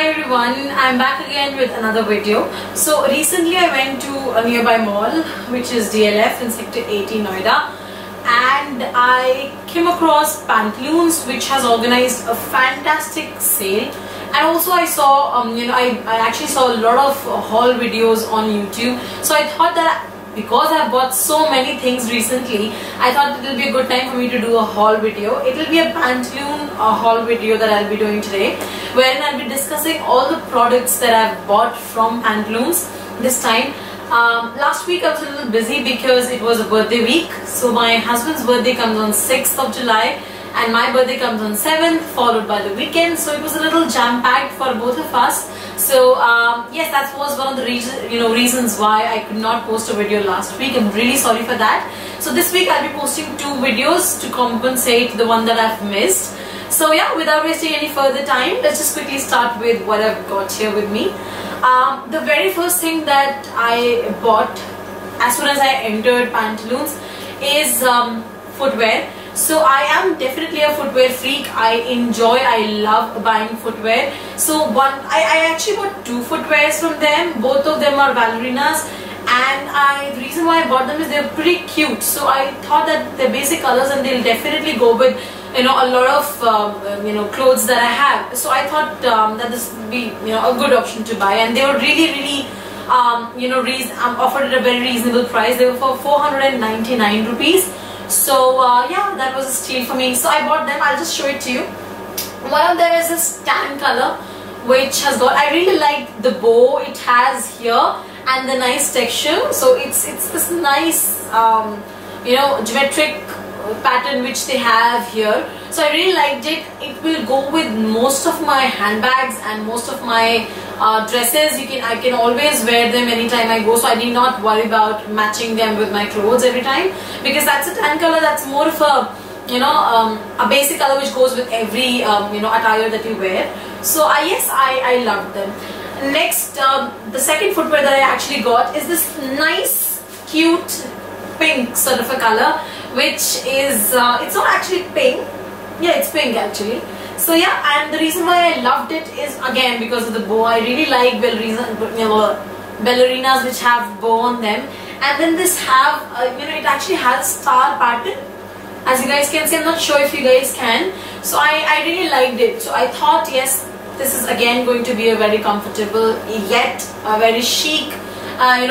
Hi everyone, I'm back again with another video. So recently I went to a nearby mall which is DLF in Sector 80 Noida, and I came across Pantaloons which has organized a fantastic sale. And also I saw I actually saw a lot of haul videos on YouTube. So I thought that because I've bought so many things recently, I thought it will be a good time for me to do a haul video. It will be a Pantaloon haul video that I'll be doing today, wherein I'll be discussing all the products that I've bought from Pantaloons this time. Last week I was a little busy because it was a birthday week. So my husband's birthday comes on 6th of July and my birthday comes on 7th, followed by the weekend. So it was a little jam-packed for both of us. So yes, that was one of the reasons why I could not post a video last week. I'm really sorry for that. So this week I'll be posting 2 videos to compensate the one that I've missed. So yeah, without wasting any further time, let's just quickly start with what I've got here with me. The very first thing that I bought as soon as I entered Pantaloons is footwear. So I am definitely a footwear freak. I love buying footwear. So I actually bought 2 footwears from them. Both of them are ballerinas, and the reason why I bought them is they're pretty cute. So I thought that they're basic colors and they'll definitely go with a lot of clothes that I have. So I thought that this would be a good option to buy, and they were really offered at a very reasonable price. They were for 499 rupees. So yeah, that was a steal for me. So I bought them. I'll just show it to you. One of them is this tan color, which has got, I really like the bow it has here and the nice texture. So it's this nice geometric pattern which they have here. So I really liked it. It will go with most of my handbags and most of my dresses. I can always wear them anytime I go, so I need not worry about matching them with my clothes every time, because that's a tan color that's more of a a basic color which goes with every attire that you wear. So yes, I loved them. Next, the second footwear that I actually got is this nice cute pink sort of a color, which is it's not actually pink. Yeah, it's pink actually. So yeah, and the reason why I loved it is again because of the bow. I really like ballerinas which have bow on them, and then this have it actually has star pattern, as you guys can see. I'm not sure if you guys can. So I really liked it. So I thought, yes, this is again going to be a very comfortable yet a very chic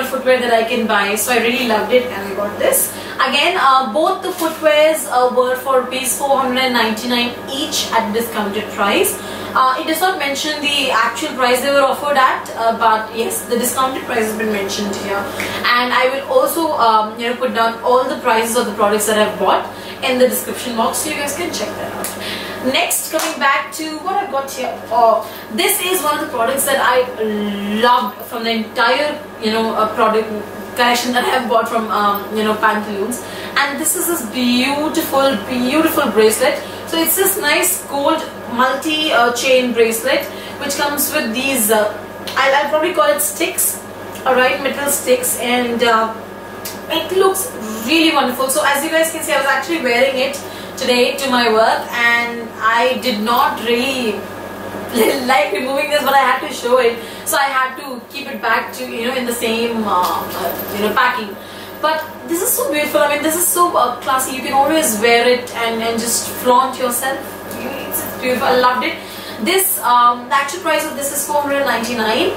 footwear that I can buy. So I really loved it, and I got this. Again, both the footwears were for rupees 499 each at discounted price. It does not mention the actual price they were offered at, but yes, the discounted price has been mentioned here. And I will also put down all the prices of the products that I've bought in the description box, so you guys can check that out. Next, coming back to what I've got here, this is one of the products that I loved from the entire product collection that I have bought from Pantaloons, and this is this beautiful bracelet. So it's this nice gold multi chain bracelet which comes with these I'll probably call it sticks, alright, metal sticks, and it looks really wonderful. So as you guys can see, I was actually wearing it today to my work, and I did not really like removing this, but I had to show it, so I had to keep it back to in the same packing. But this is so beautiful. I mean, this is so classy. You can always wear it and just flaunt yourself. It's beautiful. I loved it. This the actual price of this is 499,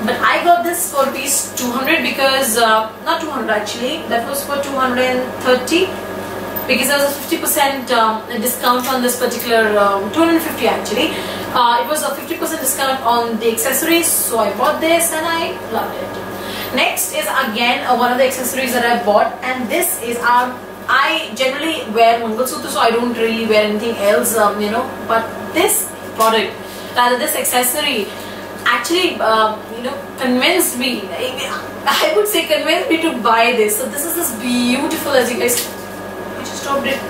but I got this for rupees 200 because not 200 actually. That was for 230. Because there was a 50% discount on this particular 250 actually. It was a 50% discount on the accessories, so I bought this and I loved it. Next is again one of the accessories that I bought, and this is I generally wear Mangalsutra, so I don't really wear anything else, but this product, rather this accessory, actually convinced me. I would say convinced me to buy this. So this is this beautiful, as you guys. Stopped it.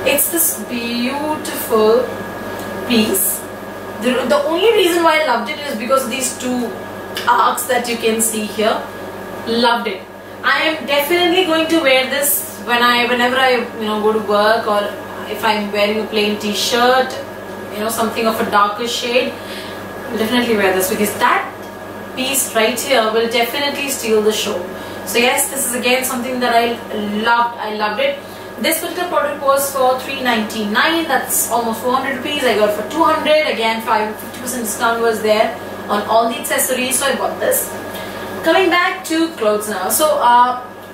It's this beautiful piece. The only reason why I loved it is because of these 2 arcs that you can see here. Loved it. I am definitely going to wear this whenever I go to work, or if I'm wearing a plain t-shirt, something of a darker shade. will definitely wear this, because that piece right here will definitely steal the show. So yes, this is again something that I loved it. This particular product was for $399, that's almost 400 rupees. I got it for 200. Again, 50% discount was there on all the accessories, so I bought this. Coming back to clothes now. So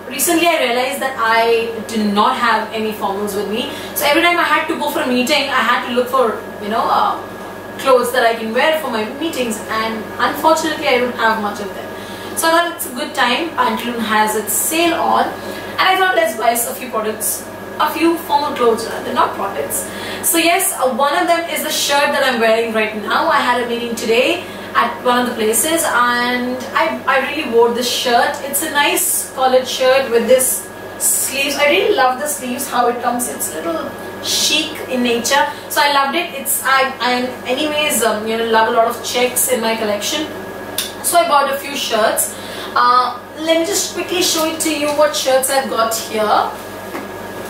recently I realized that I do not have any formals with me. So every time I had to go for a meeting, I had to look for, you know, clothes that I can wear for my meetings, and unfortunately I don't have much of them. So I thought it's a good time. Pantaloons has its sale on, and I thought let's buy a few products, a few formal clothes, they're not products. So yes, one of them is the shirt that I'm wearing right now. I had a meeting today at one of the places, and I really wore this shirt. It's a nice collared shirt with this sleeves. I really love the sleeves, how it comes. It's a little chic in nature, so I loved it. I anyways you know, love a lot of checks in my collection, so I bought a few shirts. Let me just quickly show it to you what shirts I've got here.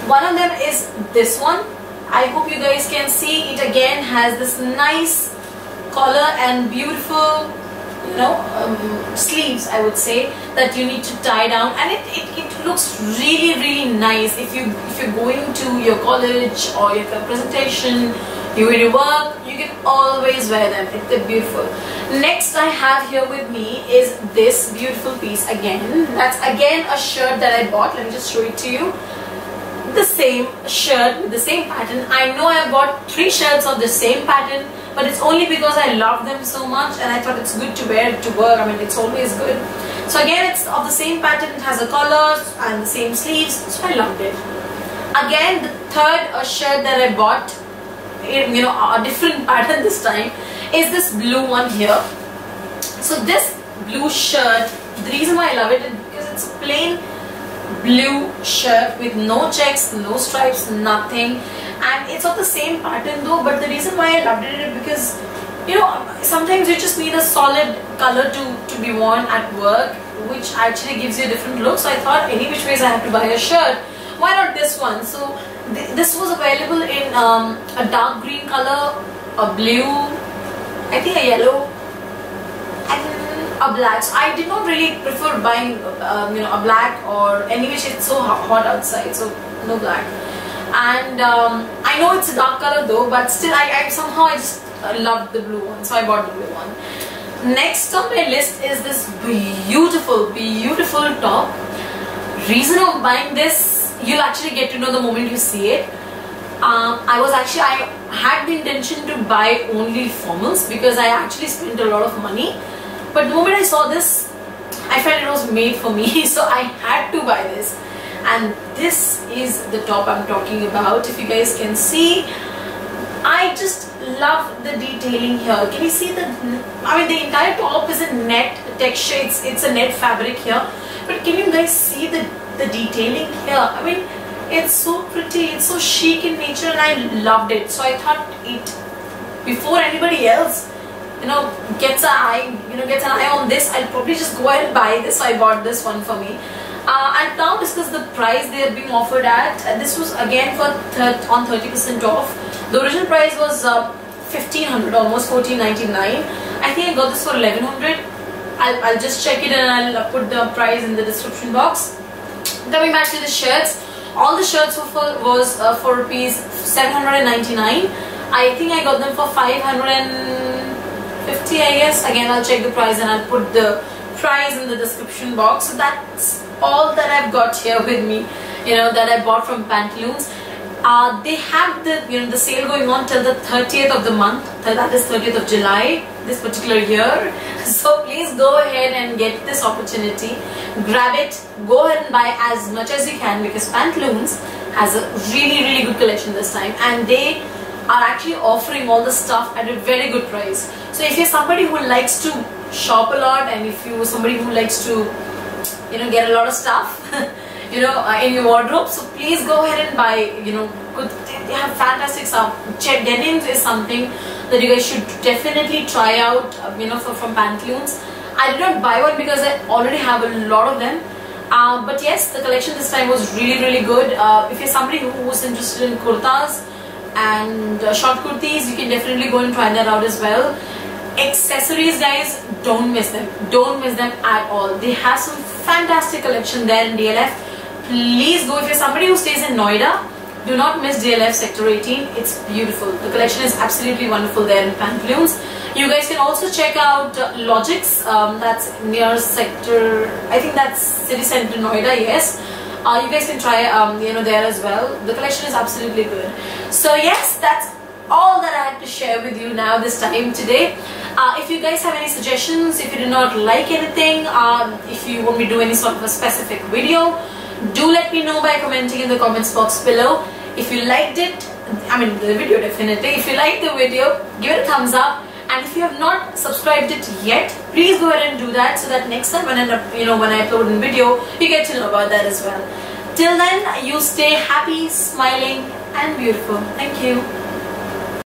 One of them is this one. I hope you guys can see it. Again has this nice collar and beautiful, you know, sleeves, I would say, that you need to tie down, and it looks really nice if you're going to your college or your presentation, you're going to work, you can always wear them. They're beautiful. Next I have here with me is this beautiful piece again. That's again a shirt that I bought. Let me just show it to you. The same shirt with the same pattern. I know I bought 3 shirts of the same pattern, but it's only because I love them so much and I thought it's good to wear to work. I mean, it's always good. So again, it's of the same pattern. It has a collar and the same sleeves, so I loved it. Again, the third shirt that I bought, you know, a different pattern this time, is this blue one here. So this blue shirt, the reason why I love it is because it's a plain blue shirt with no checks, no stripes, nothing, and it's of the same pattern though. But the reason why I loved it is because, you know, sometimes you just need a solid color to be worn at work, which actually gives you a different look. So I thought any which ways I have to buy a shirt, why not this one? So this was available in a dark green color, a blue, I think a yellow, and a black. So I did not really prefer buying you know, a black, or any which it's so hot outside, so no black. And I know it's a dark color though, but still I somehow I just loved the blue one, so I bought the blue one. Next on my list is this beautiful top. Reason of buying this, you'll actually get to know the moment you see it. I had the intention to buy only formals because I actually spent a lot of money, but the moment I saw this, I felt it was made for me, so I had to buy this. And this is the top I'm talking about. If you guys can see, I just love the detailing here. Can you see the entire top is a net texture. It's a net fabric here, but can you guys see the detailing here? I mean, it's so pretty, it's so chic in nature, and I loved it. So I thought it, before anybody else, you know, gets an eye on this, I'll probably just go ahead and buy this. So I bought this one for me. I'll now discuss the price they are being offered at. This was again for on 30% off. The original price was 1500, almost 1499. I think I got this for 1100. I'll just check it and I'll put the price in the description box. Coming back to the shirts, all the shirts was for rupees 799. I think I got them for 550, I guess. Again, I'll check the price and I'll put the price in the description box. So that's all that I've got here with me, you know, that I bought from Pantaloons. They have the sale going on till the 30th of the month, that is 30th of July this particular year. So please go ahead and get this opportunity, grab it, go ahead and buy as much as you can, because Pantaloons has a really good collection this time, and they are actually offering all the stuff at a very good price. So if you're somebody who likes to shop a lot, and if you're somebody who likes to, you know, get a lot of stuff you know, in your wardrobe, so please go ahead and buy, you know, good. They have fantastic stuff. Denims is something that you guys should definitely try out, you know, from Pantaloons. I did not buy one because I already have a lot of them, but yes, the collection this time was really good. If you're somebody who was interested in kurtas and short kurtis, you can definitely go and try that out as well. Accessories, guys, don't miss them. Don't miss them at all. They have some fantastic collection there in DLF. Please go. If you're somebody who stays in Noida, do not miss DLF Sector 18. It's beautiful. The collection is absolutely wonderful there in Pantaloons. You guys can also check out Logix. That's near Sector, I think that's City Center Noida, yes. You guys can try there as well. The collection is absolutely good. So yes, that's all that I had to share with you now this time today. If you guys have any suggestions, if you did not like anything, if you want me to do any sort of a specific video, do let me know by commenting in the comments box below. If you liked it, I mean the video definitely, if you liked the video, give it a thumbs up. And if you have not subscribed it yet, please go ahead and do that, so that next time when I upload a video, you get to know about that as well. Till then, you stay happy, smiling and beautiful. Thank you.